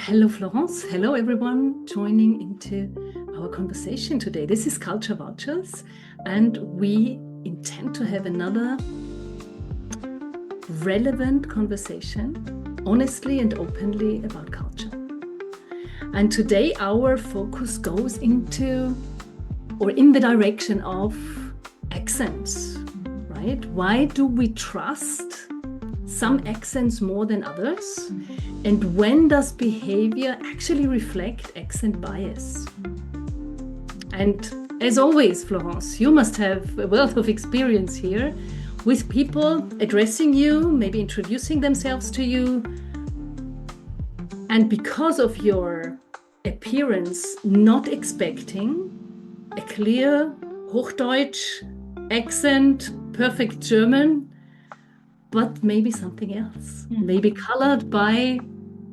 Hello, Florence. Hello, everyone joining into our conversation today. This is Culture Vultures, and we intend to have another relevant conversation, honestly and openly, about culture. And today, our focus goes into or in the direction of accents, right? Why do we trust some accents more than others? And when does behavior actually reflect accent bias? And as always, Florence, you must have a wealth of experience here with people addressing you, maybe introducing themselves to you. And because of your appearance, not expecting a clear Hochdeutsch accent, perfect German, but maybe something else, maybe colored by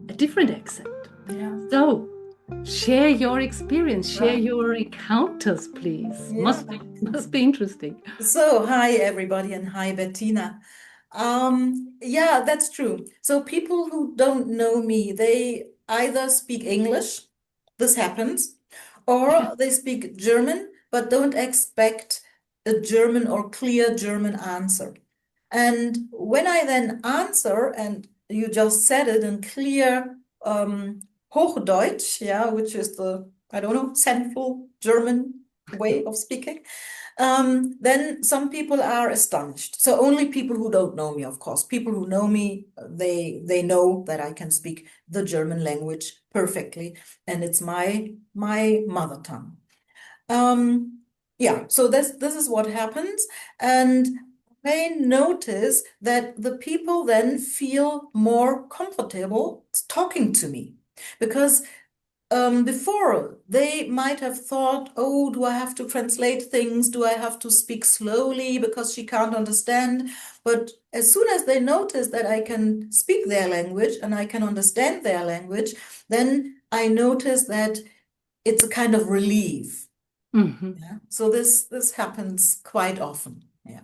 a different accent. Yeah. So share your experience, share your encounters, please. Yeah. Must be interesting. So, hi everybody, and hi Bettina. Yeah, that's true. So people who don't know me, they either speak English, this happens, or they speak German, but don't expect a German or clear German answer. And when I then answer, and you just said it in clear Hochdeutsch, yeah, which is the, I don't know, central German way of speaking, then some people are astonished. So only people who don't know me, of course. People who know me, they know that I can speak the German language perfectly, and it's my mother tongue. Yeah, so this is what happens, and I notice that the people then feel more comfortable talking to me because before they might have thought, oh, do I have to translate things? Do I have to speak slowly because she can't understand? But as soon as they notice that I can speak their language and I can understand their language, then I notice that it's a kind of relief. Yeah. So this happens quite often. Yeah.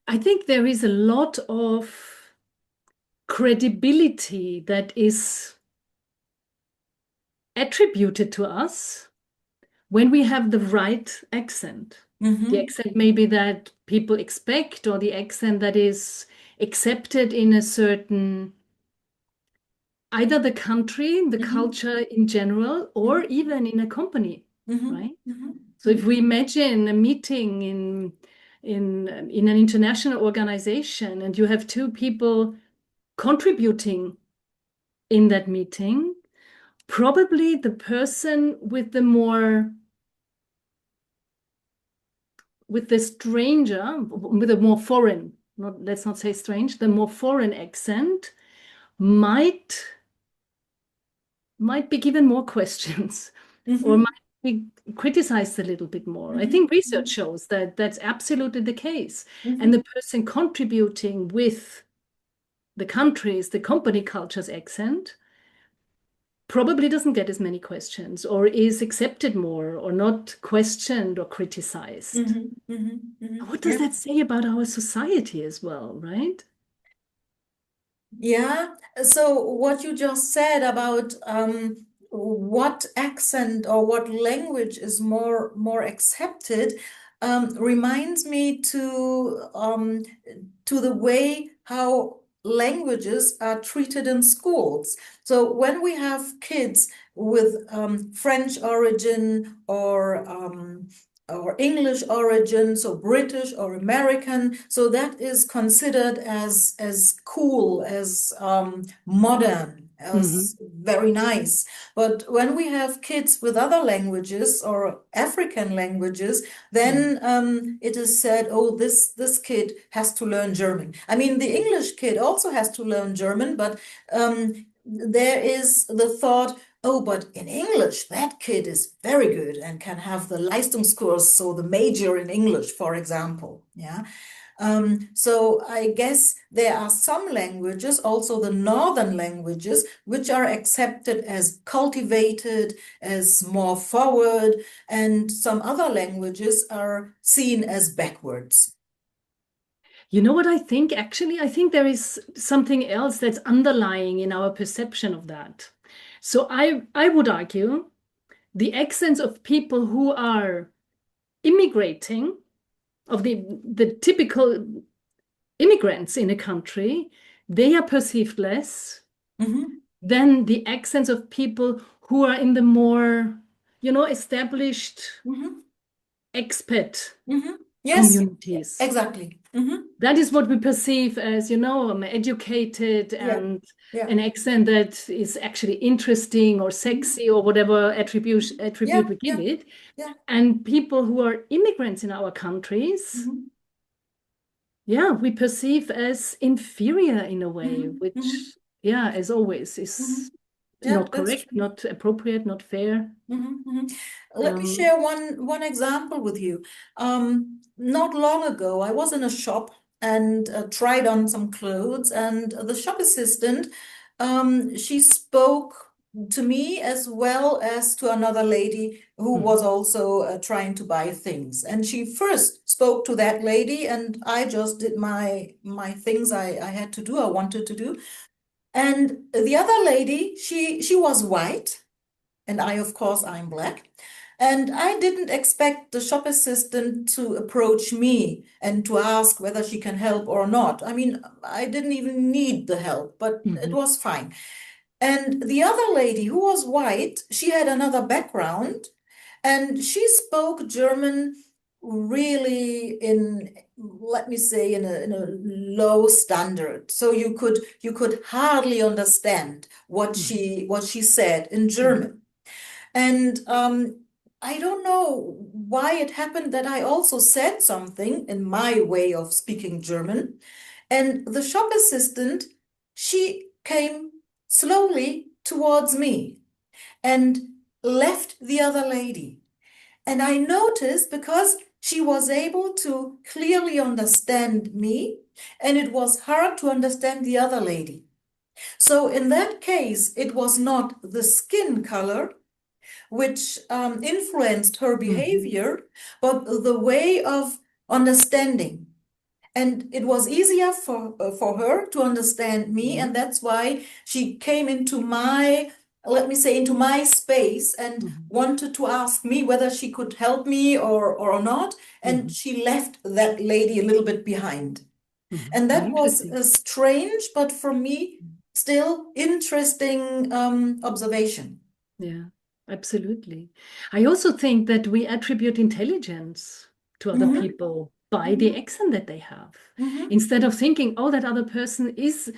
I think there is a lot of credibility that is attributed to us when we have the right accent. The accent maybe that people expect, or the accent that is accepted in a certain, either the country, the culture in general, or even in a company, right? So if we imagine a meeting in an international organization, and you have two people contributing in that meeting, probably the person with the stranger, with a more foreign, let's not say strange, the more foreign accent might be given more questions or might be criticized a little bit more. I think research shows that that's absolutely the case. And the person contributing with the company culture's accent probably doesn't get as many questions, or is accepted more, or not questioned or criticized. What does that say about our society as well, right? Yeah. So what you just said about what accent or what language is more accepted reminds me to the way how languages are treated in schools. So when we have kids with French origin or English origin, so British or American, so that is considered as cool, as modern, as very nice. But when we have kids with other languages or African languages, then it is said, oh, this kid has to learn German. I mean, the English kid also has to learn German, but there is the thought, oh, but in English, that kid is very good and can have the Leistungskurs, so the major in English, for example. Yeah. So I guess there are some languages, also the northern languages, which are accepted as cultivated, as more forward, and some other languages are seen as backwards. You know what I think? Actually, I think there is something else that's underlying in our perception of that. So I would argue the accents of people who are immigrating, of the typical immigrants in a country, they are perceived less Mm-hmm. than the accents of people who are in the more, established Mm-hmm. expat Mm-hmm. Yes, communities. exactly. Mm-hmm. That is what we perceive as, educated Yeah, and yeah. an accent that is actually interesting or Mm-hmm. sexy or whatever attribute Yeah, we give yeah, it. yeah. And people who are immigrants in our countries, Mm-hmm. yeah, we perceive as inferior in a way, Mm-hmm. Mm-hmm. which, yeah, as always, Mm-hmm. is Yeah, not that's correct, true. not appropriate, not fair. Mhm, mhm. Let me Um, share one example with you. Not long ago, I was in a shop and tried on some clothes, and the shop assistant, she spoke to me as well as to another lady who was mhm, also trying to buy things. And she first spoke to that lady, and I just did my things I had to do, I wanted to do. And the other lady, she was white. And I, of course, I'm black. And I didn't expect the shop assistant to approach me and to ask whether she can help or not. I mean, I didn't even need the help, but it mhm, was fine. And the other lady who was white, she had another background and she spoke German really in, let me say, in a low standard. So you could hardly understand mhm, what she said in mhm, German. And I don't know why it happened that I also said something in my way of speaking German. And the shop assistant, she came slowly towards me and left the other lady. And I noticed because she was able to clearly understand me, and it was hard to understand the other lady. So in that case, it was not the skin color which influenced her mhm, behavior, but the way of understanding. And it was easier for her to understand me, mhm, and that's why she came into my, let me say, into my space and mhm, wanted to ask me whether she could help me or not. And mhm, she left that lady a little bit behind. mhm. And that was Interesting. a strange, but for me, still interesting observation. Yeah, absolutely. I also think that we attribute intelligence to other Mhm, people by the mhm, accent that they have. mhm, Instead of thinking, oh, that other person is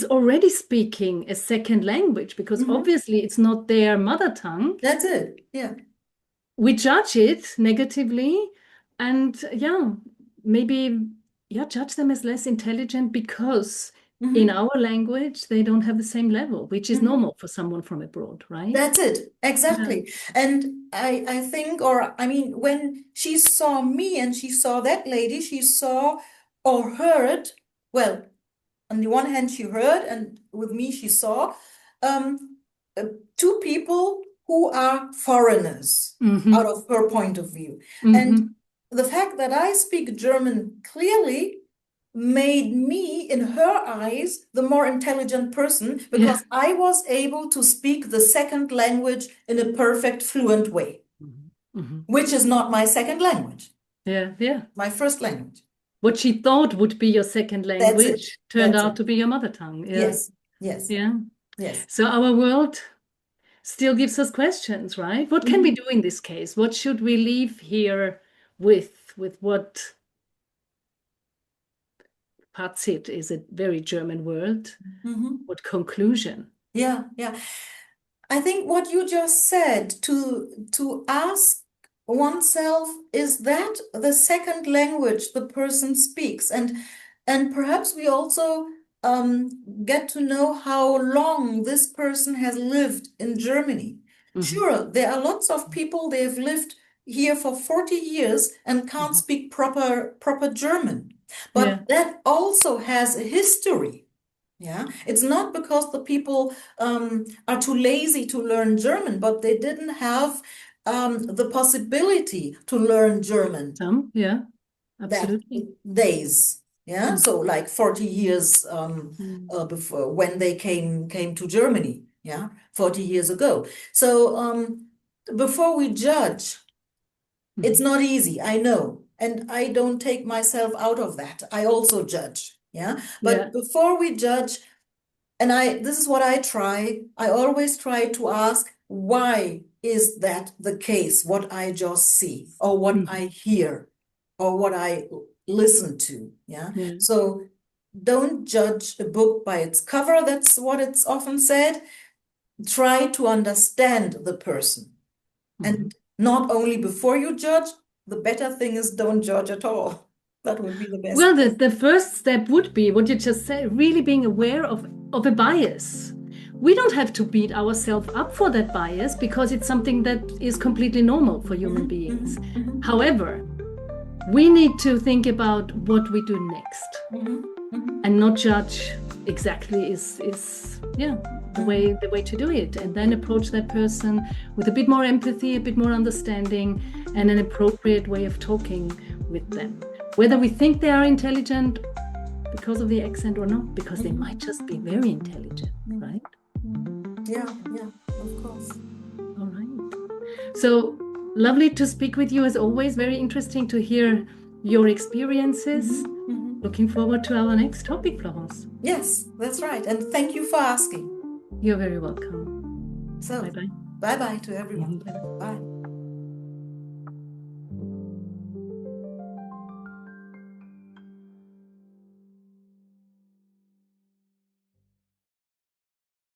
already speaking a second language, because mhm. obviously it's not their mother tongue. That's it. Yeah. We judge it negatively and yeah, maybe judge them as less intelligent because in Mhm, our language they don't have the same level, which is mhm. normal for someone from abroad, right? That's it. Yeah. Exactly. And I think, or I mean, when she saw me and she saw that lady, she saw or heard, well, on the one hand, she heard, and with me, she saw um, uh, two people who are foreigners out Mm-hmm. of her point of view. And Mm-hmm. the fact that I speak German clearly made me, in her eyes, the more intelligent person Yeah. because I was able to speak the second language in a perfect, fluent way, Mhm. Mhm. which is not my second language, Yeah, yeah. my first language. What she thought would be your second That's it. language turned That's out it. to be your mother tongue. Yeah, Yes, yes, yeah. yes. So our world still gives us questions, right? What can we Mhm. do in this case? What should we leave here with what Fazit is a very German word? Mhm. What conclusion? Yeah, yeah. I think what you just said to ask oneself, is that the second language the person speaks? And perhaps we also get to know how long this person has lived in Germany. Mhm. Sure, there are lots of people, they've lived here for 40 years and can't Mhm. speak proper German. Yeah, But that also has a history. Yeah, it's not because the people are too lazy to learn German, but they didn't have the possibility to learn German some, yeah, that absolutely. days. Yeah, Mm. so like 40 years Mm. before when they came to Germany. yeah, 40 years ago. So before we judge, it's not easy, I know. And I don't take myself out of that. I also judge, yeah. Yeah. But before we judge, and this is what I try. I always try to ask, why is that the case? What I just see, or what I hear, or what I listen to. Yeah. Yeah. So don't judge a book by its cover. That's what it's often said. Try to understand the person. And not only before you judge, the better thing is don't judge at all. That would be the best. Well, the first step would be what you just said, really being aware of a bias. We don't have to beat ourselves up for that bias because it's something that is completely normal for human beings. However, we need to think about what we do next and not judge exactly is the way to do it, and then approach that person with a bit more empathy, a bit more understanding, and an appropriate way of talking with them. Whether we think they are intelligent because of the accent or not, because they might just be very intelligent, right? Yeah, of course. All right. So lovely to speak with you as always. Very interesting to hear your experiences. Looking forward to our next topic, Florence. Yes, that's right. And thank you for asking. You're very welcome. So, bye-bye. Bye-bye to everyone. Bye.